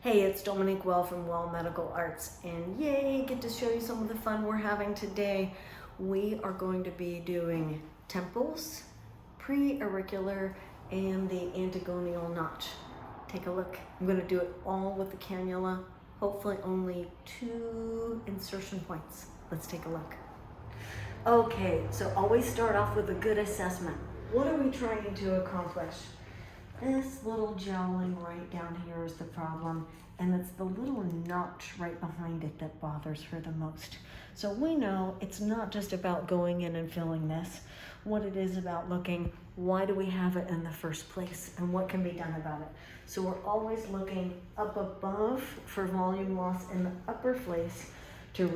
Hey, it's Dominique from Well Medical Arts, and yay, get to show you some of the fun we're having today. We are going to be doing temples, pre-auricular, and the antegonial notch. Take a look. I'm going to do it all with the cannula, hopefully only 2 insertion points. Let's take a look. Okay, so always start off with a good assessment. What are we trying to accomplish? This little jowling right down here is the problem, and it's the little notch right behind it that bothers her the most. So we know it's not just about going in and filling this. What it is about looking, why do we have it in the first place, and what can be done about it? So we're always looking up above for volume loss in the upper face to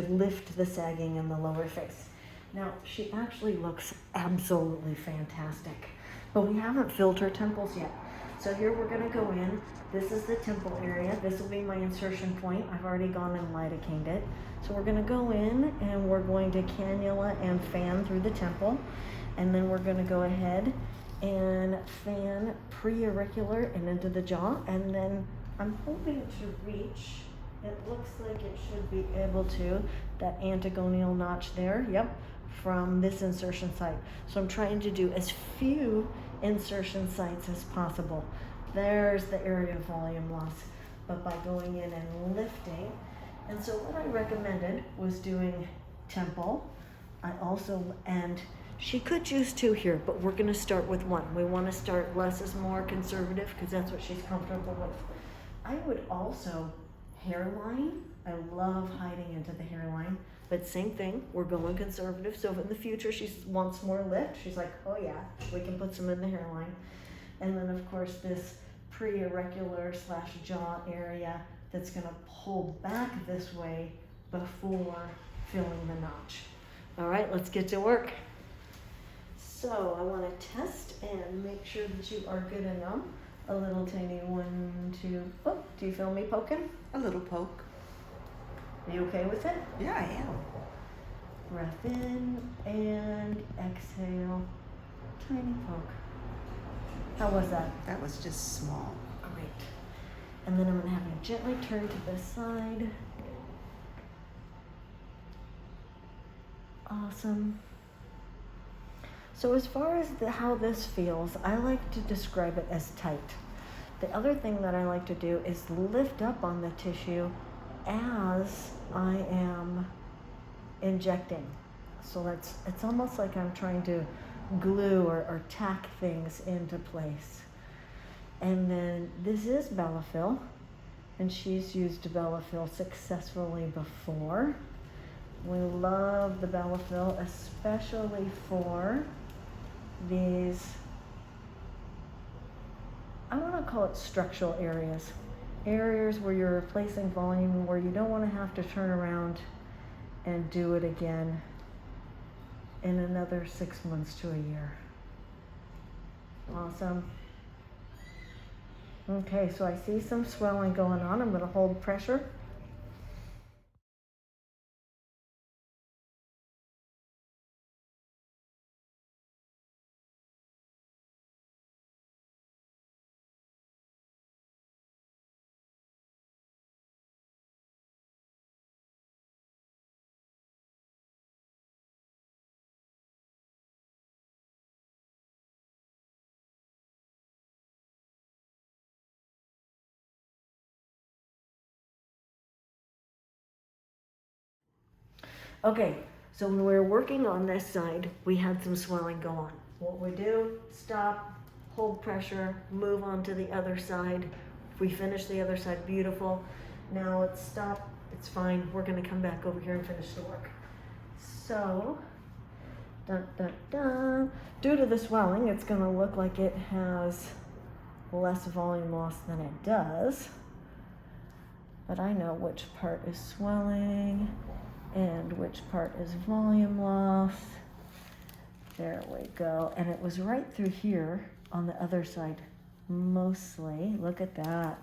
lift the sagging in the lower face. Now, she actually looks absolutely fantastic. But we haven't filled her temples yet. So here we're gonna go in. This is the temple area. This will be my insertion point. I've already gone and lidocained it. So we're gonna go in and we're going to cannula and fan through the temple. And then we're gonna go ahead and fan pre-auricular and into the jaw. And then I'm hoping to reach, it looks like it should be able to, that antegonial notch there, yep, from this insertion site. So I'm trying to do as few insertion sites as possible. There's the area of volume loss, but by going in and lifting. And so what I recommended was doing temple. And she could choose 2 here, but we're gonna start with 1. We wanna start less is more conservative because that's what she's comfortable with. I would also hairline. I love hiding into the hairline, but same thing, we're going conservative. So if in the future she wants more lift, she's like, oh yeah, we can put some in the hairline. And then of course this pre-auricular / jaw area that's gonna pull back this way before filling the notch. All right, let's get to work. So I wanna test and make sure that you are good and numb. A little tiny 1, 2, oh, do you feel me poking? A little poke. Are you okay with it? Yeah, I am. Breath in and exhale. Tiny poke. How was that? That was just small. Great. And then I'm going to have you gently turn to the side. Awesome. So as far as how this feels, I like to describe it as tight. The other thing that I like to do is lift up on the tissue as I am injecting. So it's almost like I'm trying to glue or tack things into place. And then this is Bellafill, and she's used Bellafill successfully before. We love the Bellafill, especially for these, I want to call it structural areas where you're replacing volume, where you don't want to have to turn around and do it again in another 6 months to a year. Awesome. Okay, so I see some swelling going on. I'm going to hold pressure. Okay, so when we were working on this side, we had some swelling go on. What we do, stop, hold pressure, move on to the other side. If we finish the other side, beautiful. Now it's stop, it's fine. We're gonna come back over here and finish the work. So, dun, dun, dun. Due to the swelling, it's gonna look like it has less volume loss than it does. But I know which part is swelling and which part is volume loss. There we go. And it was right through here on the other side, mostly. Look at that.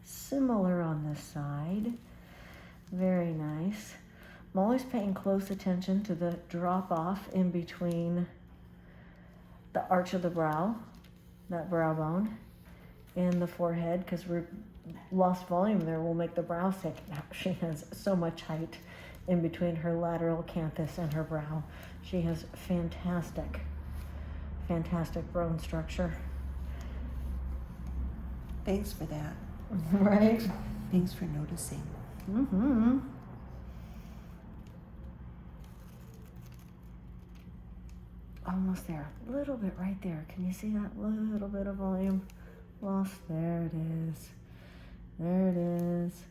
Similar on this side. Very nice. I'm always paying close attention to the drop off in between the arch of the brow, that brow bone, in the forehead because we're lost volume there will make the brow thick. Now, she has so much height in between her lateral canthus and her brow. She has fantastic bone structure. Thanks for that. Right? Thanks for noticing. Mm-hmm. Almost there. A little bit right there. Can you see that little bit of volume lost? There it is. There it is.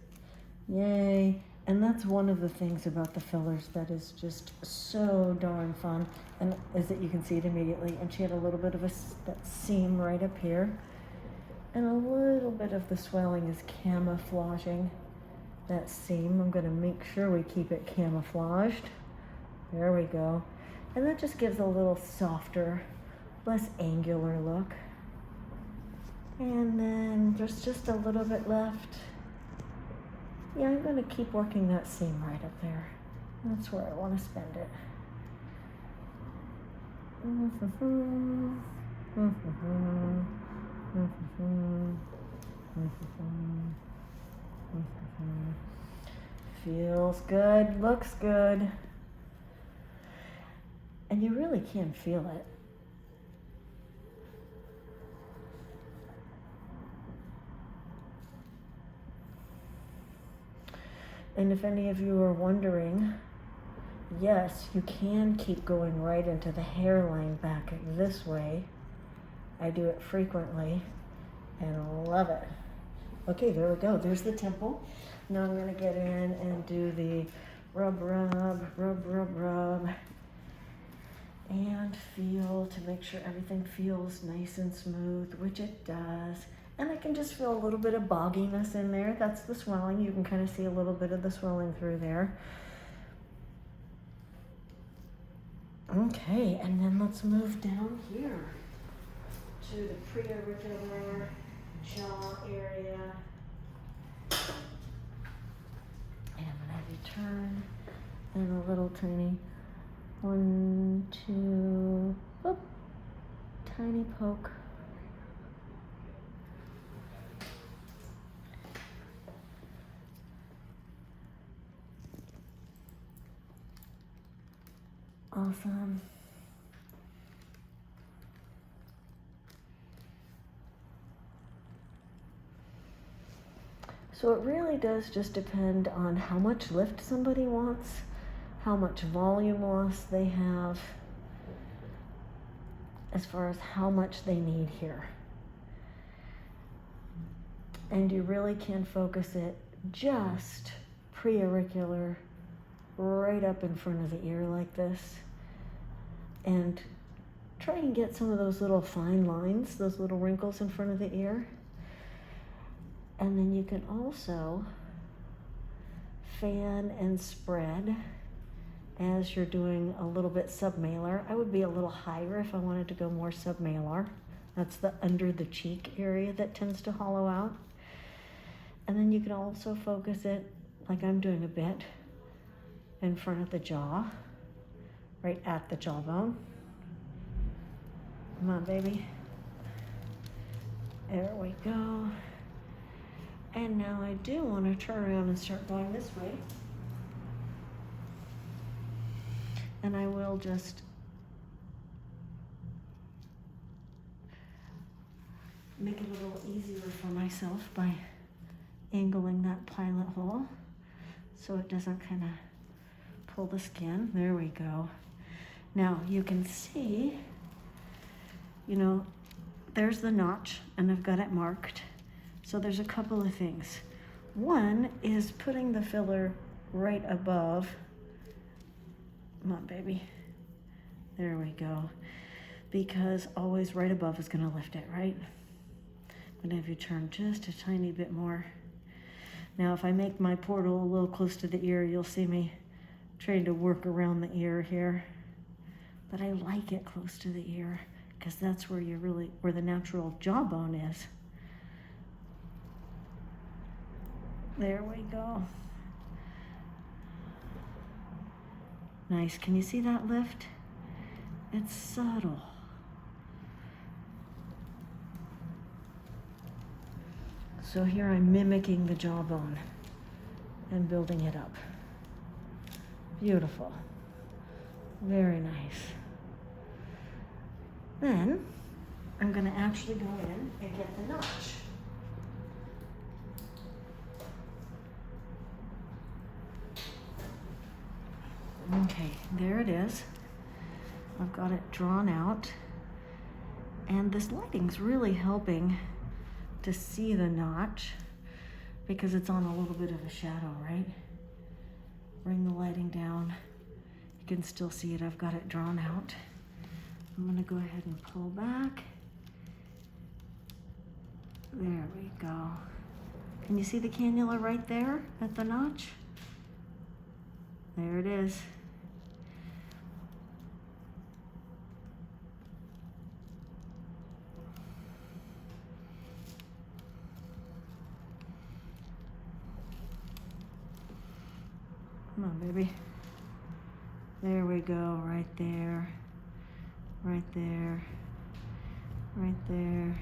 Yay. And that's one of the things about the fillers that is just so darn fun, and is that you can see it immediately. And she had a little bit of that seam right up here, and a little bit of the swelling is camouflaging that seam. I'm going to make sure we keep it camouflaged. There we go. And that just gives a little softer, less angular look. And then there's just a little bit left. Yeah, I'm going to keep working that seam right up there. That's where I want to spend it. Feels good, looks good. And you really can feel it. And if any of you are wondering, yes, you can keep going right into the hairline back this way. I do it frequently and love it. Okay, there we go. There's the temple. Now I'm going to get in and do the rub, and feel to make sure everything feels nice and smooth, which it does. And I can just feel a little bit of bogginess in there. That's the swelling. You can kind of see a little bit of the swelling through there. Okay, and then let's move down here to the preauricular jaw area. And I'm gonna have you turn and a little tiny 1, 2, whoop, tiny poke. Awesome. So it really does just depend on how much lift somebody wants, how much volume loss they have, as far as how much they need here. And you really can focus it just preauricular, right up in front of the ear like this. And try and get some of those little fine lines, those little wrinkles in front of the ear. And then you can also fan and spread as you're doing a little bit submalar. I would be a little higher if I wanted to go more submalar. That's the under the cheek area that tends to hollow out. And then you can also focus it, like I'm doing a bit, in front of the jaw, right at the jawbone. Come on, baby. There we go. And now I do want to turn around and start going this way. And I will just make it a little easier for myself by angling that pilot hole so it doesn't kind of pull the skin. There we go. Now you can see, you know, there's the notch and I've got it marked. So there's a couple of things. One is putting the filler right above. Come on, baby. There we go. Because always right above is gonna lift it, right? I'm gonna have you turn just a tiny bit more. Now, if I make my portal a little close to the ear, you'll see me trying to work around the ear here. But I like it close to the ear because that's where where the natural jawbone is. There we go. Nice. Can you see that lift? It's subtle. So here I'm mimicking the jawbone and building it up. Beautiful. Very nice. Then I'm going to actually go in and get the notch. Okay, there it is. I've got it drawn out. And this lighting's really helping to see the notch because it's on a little bit of a shadow, right? Bring the lighting down. You can still see it. I've got it drawn out. I'm gonna go ahead and pull back. There we go. Can you see the cannula right there at the notch? There it is. Come on, baby. There we go, right there, right there, right there,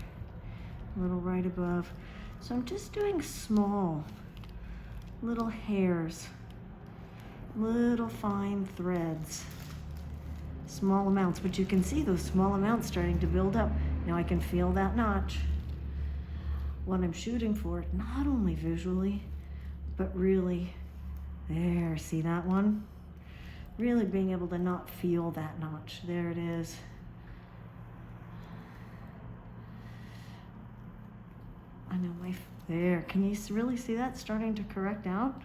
a little right above. So I'm just doing small, little hairs, little fine threads, small amounts, but you can see those small amounts starting to build up. Now I can feel that notch. What I'm shooting for, not only visually, but really, there, see that one? Really being able to not feel that notch. There it is. I know there, can you really see that starting to correct out?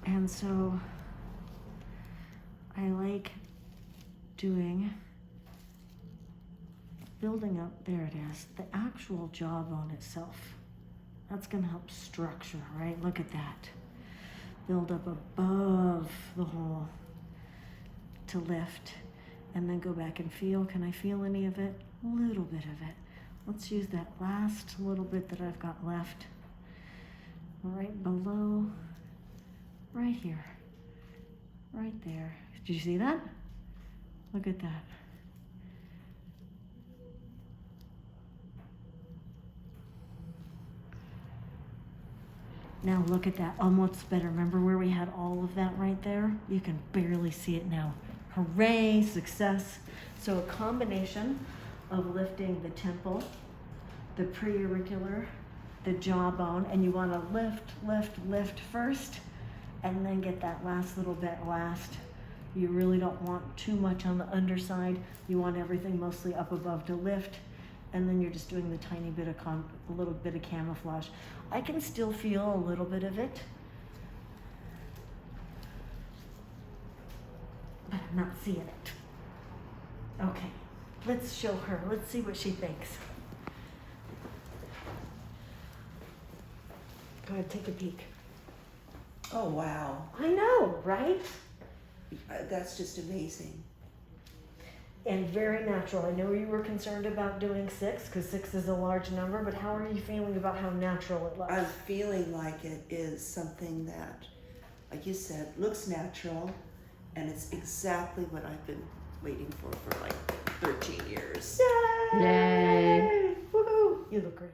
And so I like building up, there it is, the actual jawbone itself. That's gonna help structure, right? Look at that. Build up above the hole to lift, and then go back and feel. Can I feel any of it? A little bit of it. Let's use that last little bit that I've got left. Right below, right here, right there. Did you see that? Look at that. Now look at that, almost better. Remember where we had all of that right there? You can barely see it now. Hooray, success. So a combination of lifting the temple, the preauricular, the jawbone, and you wanna lift, lift, lift first, and then get that last little bit last. You really don't want too much on the underside. You want everything mostly up above to lift. And then you're just doing the tiny bit of a little bit of camouflage. I can still feel a little bit of it, but I'm not seeing it. Okay, let's show her. Let's see what she thinks. Go ahead, take a peek. Oh, wow. I know, right? That's just amazing. And very natural. I know you were concerned about doing 6 because 6 is a large number, but how are you feeling about how natural it looks? I'm feeling like it is something that, like you said, looks natural, and it's exactly what I've been waiting for like 13 years. Yay! Woohoo! You look great.